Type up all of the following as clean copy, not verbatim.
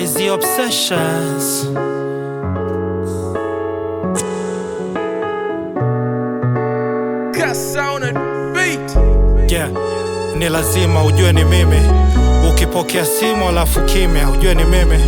hizi obsessions. Yeah, ni lazima ujue ni mimi. Ukipokea simu alafu kimya, ujue ni mimi.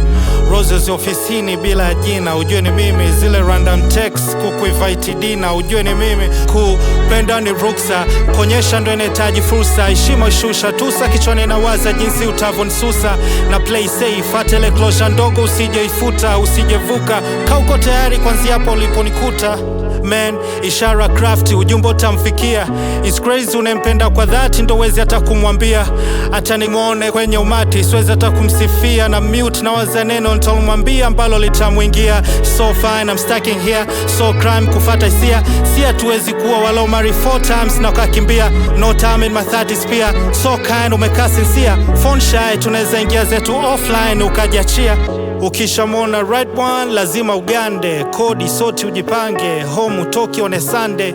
Roses ofisini bila jina, ujue ni mimi. Zile random text kukuinvite dinner, ujue ni mimi. Kupenda ni ruksa, kuonyesha ndo inahitaji fursa. Heshima ishusha, tusa kichwani nawaza jinsi utavonsusa. Na play safe, atele closure ndogo usije ifuta. Usijevuka, kauko tayari kwanzia hapo uliponikuta. Man, ishara crafty, ujumbe utamfikia. It's crazy unempenda kwa dhati ndo wezi hata kumwambia. Hata ningone kwenye umati, siwezi hata kumsifia. Na mute na waza neno nitamwambia ambalo litamwingia. So fine, I'm stacking here. So crime kufata hisia. Si hatuwezi kuwa walau marry 4 times na ukakimbia. No time in my 30s pia. So kind umekaa sincere. Phone shy, tunaweza ingia zetu offline ukajiachia. Ukishamona right one, lazima ugande. Kodi soti ujipange, home utoki on a Sunday.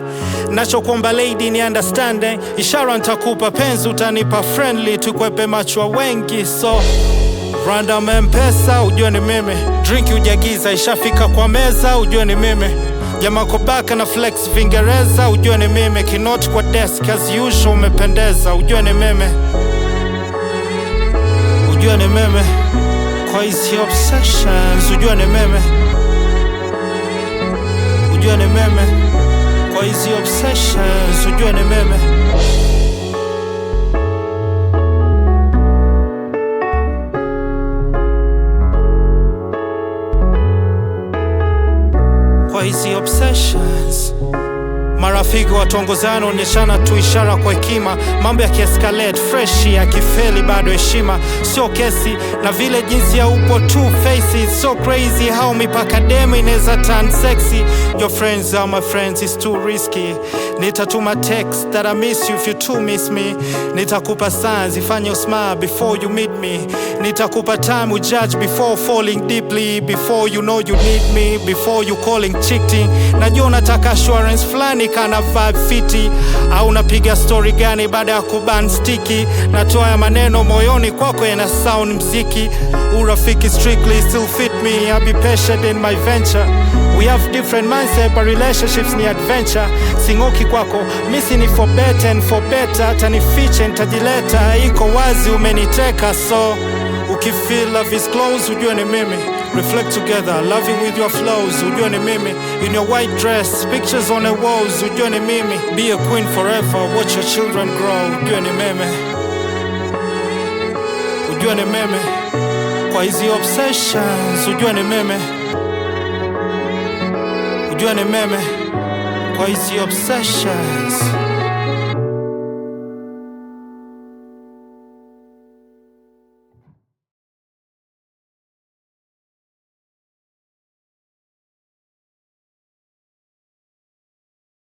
Nacho kuomba lady ni understanding. Ishara nitakupa penzi utanipa friendly. Tukwepe machwa wengi so random M-Pesa, ujue ni mimi. Drink ujagiza, ishafika kwa meza, ujue ni mimi. Jamaa kobaka na flex Vingereza, ujue ni mimi. Kinot kwa desk as usual umependeza, ujue ni mimi. Ujue ni mimi. Kwa hizi obsessions, ujue ni mimi. Ujue ni mimi. Kwa hizi obsessions, ujue ni mimi. Kwa hizi obsessions. Marafiki watongozana onyeshana tu ishara kwa hekima. Mambo ya kiescalate freshi ya kifeli bado heshima. Sio kesi na vile jinsi ya upo two faces. So crazy how mipaka demo inaweza turn sexy. Your friends are my friends, it's too risky. Nitatuma text that I miss you if you too miss me. Nitakupa signs ifanye usmile before you meet me. Nitakupa time we judge before falling deeply. Before you know you need me, before you calling cheating. Najua unataka assurance flani kana vibe fiti. Au unapiga story gani baada ya kuban sticky. Natoa ya maneno moyoni kwako yana sound mziki. Urafiki strictly still fit me, I'll be patient in my venture. We have different mindset but relationships ni adventure. Singoki kwako, misi ni for better and for better. Tanifiche nitajileta, iko wazi umeniteka. So, ukifeel love is close, ujue ni mimi. Reflect together, loving with your flows, ujue ni mimi. In your white dress, pictures on the walls, ujue ni mimi. Be a queen forever, watch your children grow, ujue ni mimi. Ujue ni mimi. Kwa hizi obsessions, ujue ni mimi. Ujue ni mimi. Kwa hizi obsessions.